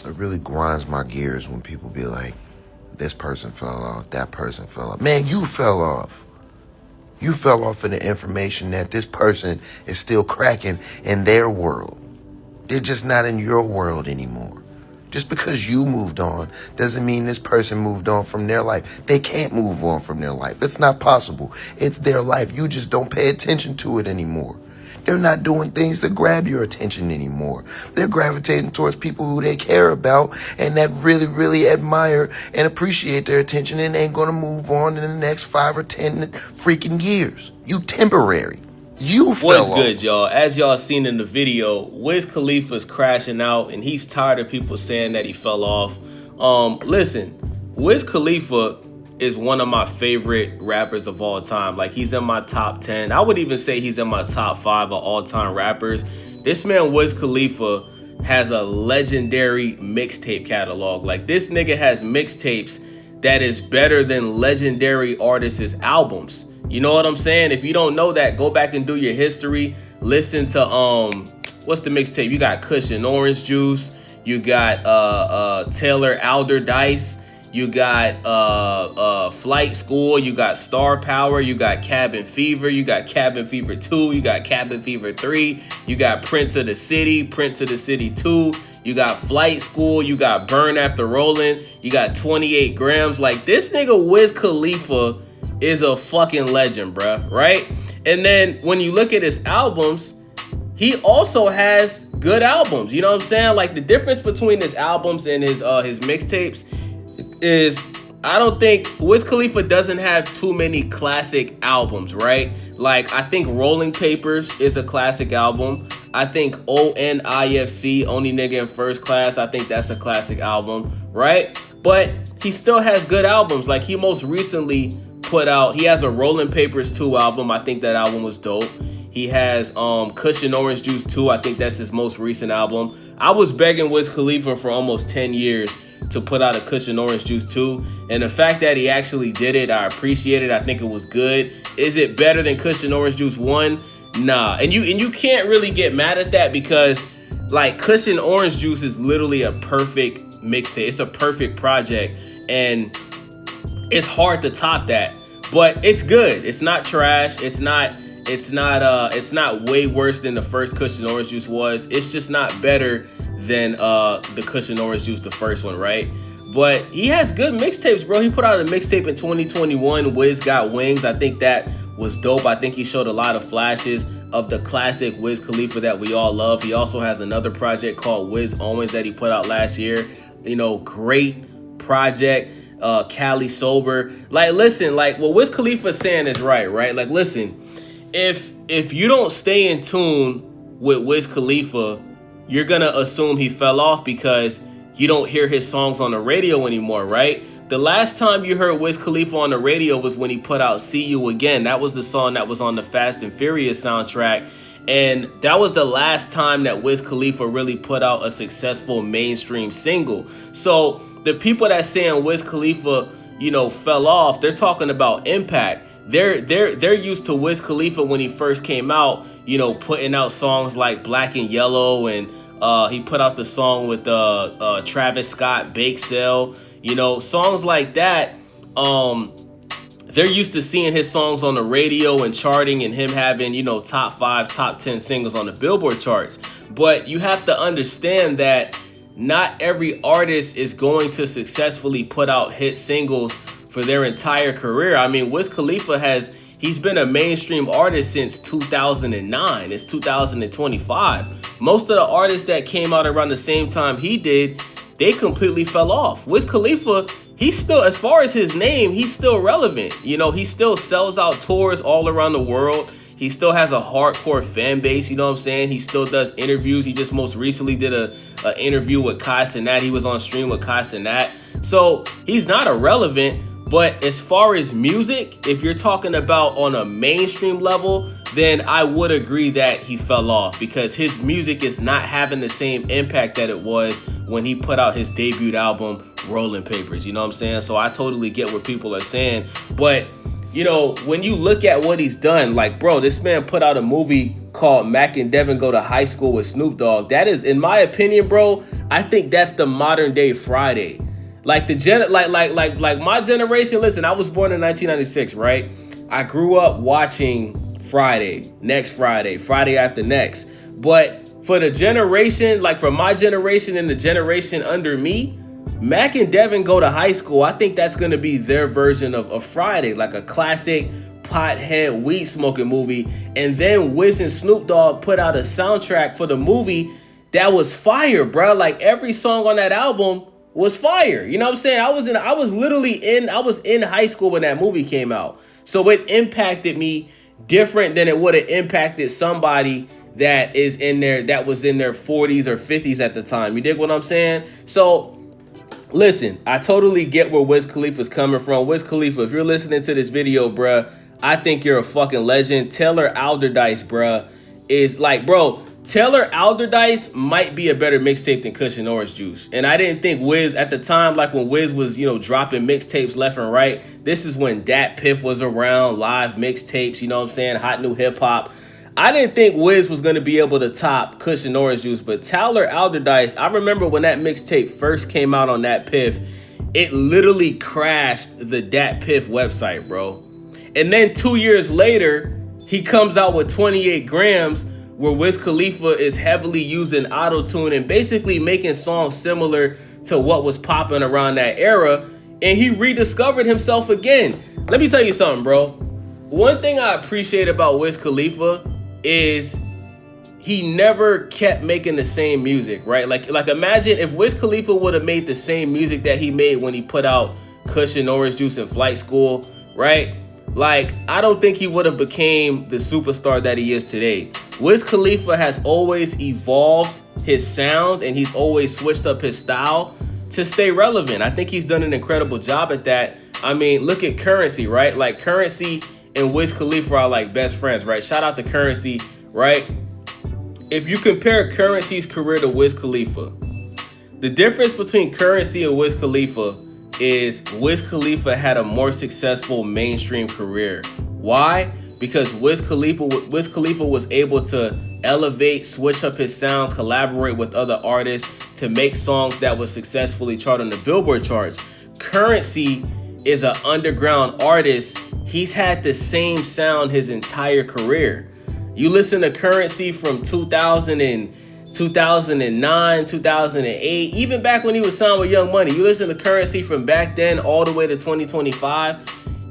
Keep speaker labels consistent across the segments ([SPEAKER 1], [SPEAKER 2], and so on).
[SPEAKER 1] It really grinds my gears when people be like, this person fell off, that person fell off. Man, you fell off. You fell off in the information that this person is still cracking in their world. They're just not in your world anymore. Just because you moved on doesn't mean this person moved on from their life. They can't move on from their life. It's not possible. It's their life. You just don't pay attention to it anymore. They're not doing things to grab your attention anymore. They're gravitating towards people who they care about and that really, really admire and appreciate their attention and ain't going to move on in the next 5 or 10 freaking years. You temporary. You fell
[SPEAKER 2] What's
[SPEAKER 1] off.
[SPEAKER 2] good, y'all? As y'all seen in the video, Wiz Khalifa's crashing out and he's tired of people saying that he fell off. Listen, Wiz Khalifa is one of my favorite rappers of all time. Like, he's in my top 10. I would even say he's in my top 5 of all-time rappers. This man, Wiz Khalifa, has a legendary mixtape catalog. Like, this nigga has mixtapes that is better than legendary artists' albums. You know what I'm saying? If you don't know that, go back and do your history. Listen to, what's the mixtape? You got Kush and Orange Juice. You got Taylor Alderdice. You got Flight School, you got Star Power, you got Cabin Fever, you got Cabin Fever 2, you got Cabin Fever 3, you got Prince of the City 2, you got Flight School, you got Burn After Rolling, you got 28 Grams. Like, this nigga Wiz Khalifa is a fucking legend, bruh, right? And then when you look at his albums, he also has good albums, you know what I'm saying? Like, the difference between his albums and his mixtapes is, I don't think Wiz Khalifa doesn't have too many classic albums, right? Like, I think Rolling Papers is a classic album. I think ONIFC, Only Nigga in First Class, I think that's a classic album, right? But he still has good albums. Like, he most recently he has a Rolling Papers 2 album. I think that album was dope. He has Kush and Orange Juice 2. I think that's his most recent album. I was begging Wiz Khalifa for almost 10 years to put out a Kush and Orange Juice 2. And the fact that he actually did it, I appreciate it. I think it was good. Is it better than Kush and Orange Juice 1? Nah. And you can't really get mad at that because, like, Kush and Orange Juice is literally a perfect mixtape. It's a perfect project. And it's hard to top that. But it's good. It's not trash. It's not way worse than the first Kush and Orange Juice was. It's just not better than the Kush and Orange Juice, the first one, right? But he has good mixtapes, bro. He put out a mixtape in 2021, Wiz Got Wings. I think that was dope. I think he showed a lot of flashes of the classic Wiz Khalifa that we all love. He also has another project called Wiz Owens that he put out last year. You know, great project. Cali Sober. Like, listen, like, what Wiz Khalifa is saying is right? Like, listen, if you don't stay in tune with Wiz Khalifa, you're gonna assume he fell off because you don't hear his songs on the radio anymore, right? The last time you heard Wiz Khalifa on the radio was when he put out See You Again. That was the song that was on the Fast and Furious soundtrack. And that was the last time that Wiz Khalifa really put out a successful mainstream single. So the people that saying Wiz Khalifa, you know, fell off, they're talking about impact. They're used to Wiz Khalifa when he first came out, you know, putting out songs like Black and Yellow, and he put out the song with Travis Scott, Bake Sale, you know, songs like that. They're used to seeing his songs on the radio and charting and him having, you know, top 5, top 10 singles on the Billboard charts. But you have to understand that not every artist is going to successfully put out hit singles for their entire career. I mean, Wiz Khalifa he's been a mainstream artist since 2009. It's 2025. Most of the artists that came out around the same time he did, they completely fell off. Wiz Khalifa, he's still, as far as his name, he's still relevant. You know, he still sells out tours all around the world. He still has a hardcore fan base, you know what I'm saying? He still does interviews. He just most recently did a interview with Kai Cenat. He was on stream with Kai Cenat. So he's not irrelevant, but as far as music, if you're talking about on a mainstream level, then I would agree that he fell off because his music is not having the same impact that it was when he put out his debut album, Rolling Papers, you know what I'm saying? So I totally get what people are saying, but you know, when you look at what he's done, like, bro, this man put out a movie called Mac and Devin Go to High School with Snoop Dogg. That is, in my opinion, bro, I think that's the modern day Friday. Like like my generation, listen, I was born in 1996, right? I grew up watching Friday, next Friday, Friday after next. But for the generation, like for my generation and the generation under me, Mac and Devin Go to High School, I think that's gonna be their version of Friday, like a classic pothead weed smoking movie. And then Wiz and Snoop Dogg put out a soundtrack for the movie that was fire, bro. Like every song on that album was fire. You know what I'm saying? I was in high school when that movie came out. So it impacted me different than it would have impacted somebody that was in their 40s or 50s at the time. You dig what I'm saying? So listen, I totally get where Wiz Khalifa's coming from. Wiz Khalifa, if you're listening to this video, bruh, I think you're a fucking legend. Taylor Alderdice, bruh, is like, bro, Taylor Alderdice might be a better mixtape than Kush and Orange Juice. And I didn't think Wiz, at the time, like when Wiz was, dropping mixtapes left and right, this is when Dat Piff was around, live mixtapes, you know what I'm saying, hot new hip hop. I didn't think Wiz was going to be able to top Kush and Orange Juice, but Taylor Alderdice, I remember when that mixtape first came out on Dat Piff, it literally crashed the Dat Piff website, bro. And then 2 years later, he comes out with 28 grams, where Wiz Khalifa is heavily using auto-tune and basically making songs similar to what was popping around that era. And he rediscovered himself again. Let me tell you something, bro. One thing I appreciate about Wiz Khalifa is he never kept making the same music, right? Like imagine if Wiz Khalifa would have made the same music that he made when he put out Kush and Orange Juice in Flight School, right? Like, I don't think he would have became the superstar that he is today. Wiz Khalifa has always evolved his sound and he's always switched up his style to stay relevant. I think he's done an incredible job at that. I mean, look at Currensy, right? Like Currensy and Wiz Khalifa are like best friends, right? Shout out to Currensy, right? If you compare Currency's career to Wiz Khalifa, the difference between Currensy and Wiz Khalifa is Wiz Khalifa had a more successful mainstream career. Why? Because Wiz Khalifa was able to elevate, switch up his sound, collaborate with other artists to make songs that would successfully chart on the Billboard charts. Currensy is an underground artist. He's had the same sound his entire career. You listen to Currensy from 2009, 2008, even back when he was signed with Young Money. You listen to Currensy from back then all the way to 2025,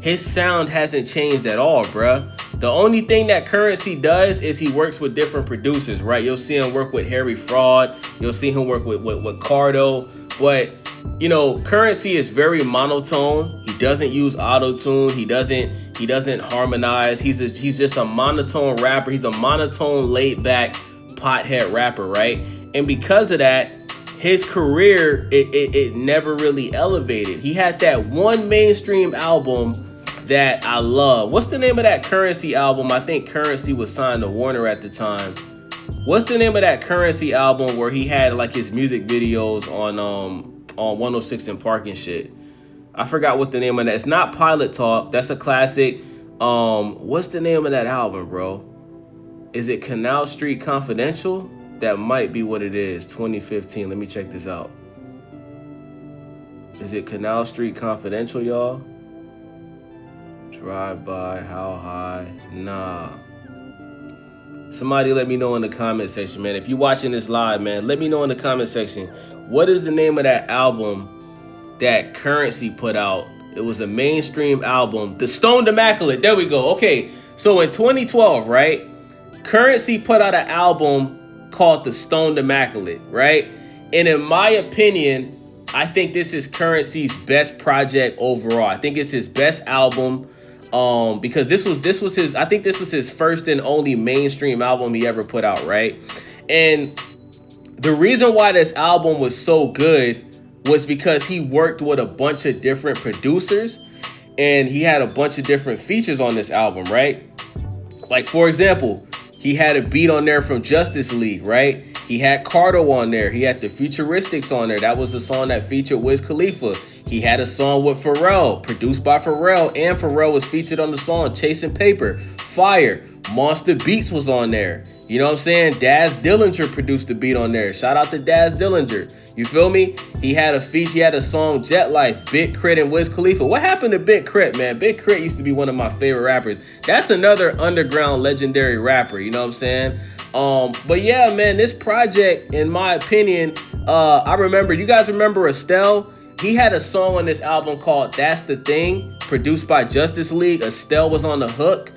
[SPEAKER 2] his sound hasn't changed at all, bruh. The only thing that Currensy does is he works with different producers, right? You'll see him work with Harry Fraud. You'll see him work with Cardo. But, Currensy is very monotone. He doesn't use auto-tune. He doesn't harmonize. He's just a monotone rapper. He's a monotone, laid-back pothead rapper, right? And because of that, his career, it never really elevated. He had that one mainstream album that I love. What's the name of that Currensy album? I think Currensy was signed to Warner at the time. What's the name of that Currensy album where he had like his music videos on 106 and Park and shit? I forgot what the name of that. It's not Pilot Talk. That's a classic. What's the name of that album, bro? Is it Canal Street Confidential? That might be what it is. 2015. Let me check this out. Is it Canal Street Confidential, y'all? Drive by, how high? Nah. Somebody let me know in the comment section, man. If you're watching this live, man, let me know in the comment section. What is the name of that album that Currensy put out? It was a mainstream album. The Stoned Immaculate. There we go. Okay. So in 2012, right? Currensy put out an album called The Stoned Immaculate, right? And in my opinion, I think this is Currency's best project overall. I think it's his best album, because this was his, I think this was his first and only mainstream album he ever put out, right? And the reason why this album was so good was because he worked with a bunch of different producers and he had a bunch of different features on this album, right? Like, for example, he had a beat on there from Justice League, right? He had Cardo on there. He had the Futuristics on there. That was the song that featured Wiz Khalifa. He had a song with Pharrell, produced by Pharrell, and Pharrell was featured on the song Chasing Paper. Fire. Monster Beats was on there. You know what I'm saying? Daz Dillinger produced the beat on there. Shout out to Daz Dillinger. You feel me? He had a feature, he had a song, Jet Life, Big Crit and Wiz Khalifa. What happened to Big Crit, man? Big Crit used to be one of my favorite rappers. That's another underground legendary rapper, you know what I'm saying? But yeah, man, this project, in my opinion, I remember, you guys remember Estelle? He had a song on this album called That's the Thing, produced by Justice League. Estelle was on the hook.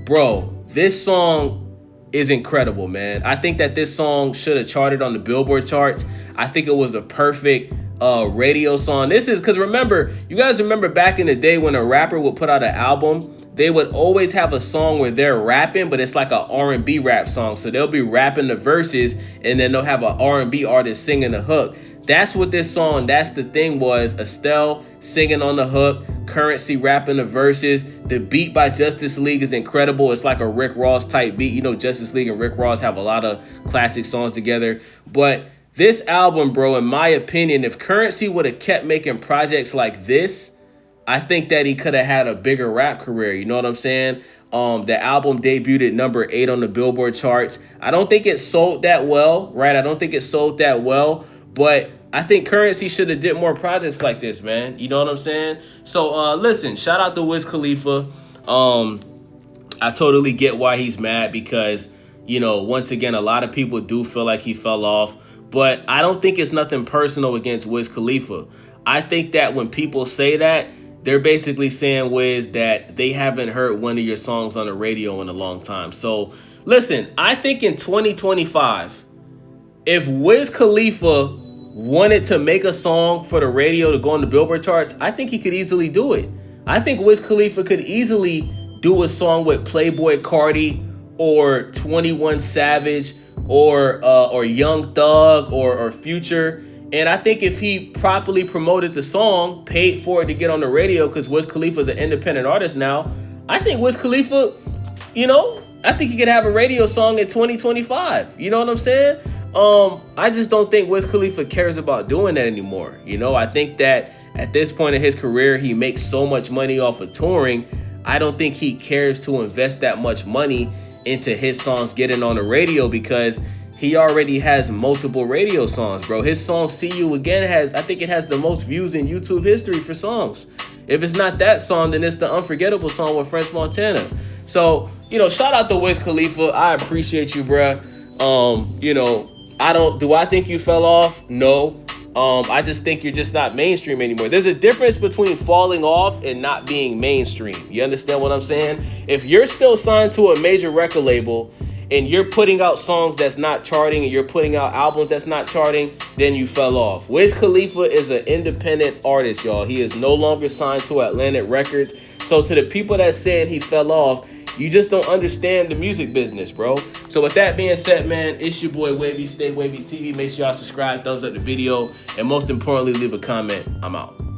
[SPEAKER 2] Bro, this song is incredible, man. I think that this song should have charted on the Billboard charts. I think it was a perfect radio song. This is because, remember, you guys remember back in the day when a rapper would put out an album, they would always have a song where they're rapping, but it's like an R&B rap song. So they'll be rapping the verses, and then they'll have an R&B artist singing the hook. That's what this song, That's the Thing, was. Estelle singing on the hook, Currensy rapping the verses. The beat by Justice League is incredible. It's like a Rick Ross type beat. You know, Justice League and Rick Ross have a lot of classic songs together. But this album, bro, in my opinion, if Currensy would have kept making projects like this, I think that he could have had a bigger rap career. You know what I'm saying? The album debuted at number 8 on the Billboard charts. I don't think it sold that well, right? I don't think it sold that well, but I think Currensy should have did more projects like this, man. You know what I'm saying? So listen, shout out to Wiz Khalifa. I totally get why he's mad because, you know, once again, a lot of people do feel like he fell off. But I don't think it's nothing personal against Wiz Khalifa. I think that when people say that, they're basically saying, Wiz, that they haven't heard one of your songs on the radio in a long time. So listen, I think in 2025, if Wiz Khalifa wanted to make a song for the radio to go on the Billboard charts, I think he could easily do it. I think Wiz Khalifa could easily do a song with Playboi Carti or 21 Savage or Young Thug or Future. And I think if he properly promoted the song, paid for it to get on the radio, because Wiz Khalifa is an independent artist now, I think Wiz Khalifa, you know, I think he could have a radio song in 2025. You know what I'm saying? I just don't think Wiz Khalifa cares about doing that anymore. You know, I think that at this point in his career, he makes so much money off of touring. I don't think he cares to invest that much money into his songs getting on the radio, because he already has multiple radio songs, bro. His song See You Again has, I think it has the most views in YouTube history for songs. If it's not that song, then it's the Unforgettable song with French Montana. So, you know, shout out to Wiz Khalifa. I appreciate you, bruh. You know, do I think you fell off? No. I just think you're just not mainstream anymore. There's a difference between falling off and not being mainstream. You understand what I'm saying? If you're still signed to a major record label and you're putting out songs that's not charting and you're putting out albums that's not charting, then you fell off. Wiz Khalifa is an independent artist, y'all. He is no longer signed to Atlantic Records. So to the people that said he fell off, you just don't understand the music business, bro. So with that being said, man, it's your boy Wavy, Stay Wavy TV. Make sure y'all subscribe, thumbs up the video, and most importantly, leave a comment. I'm out.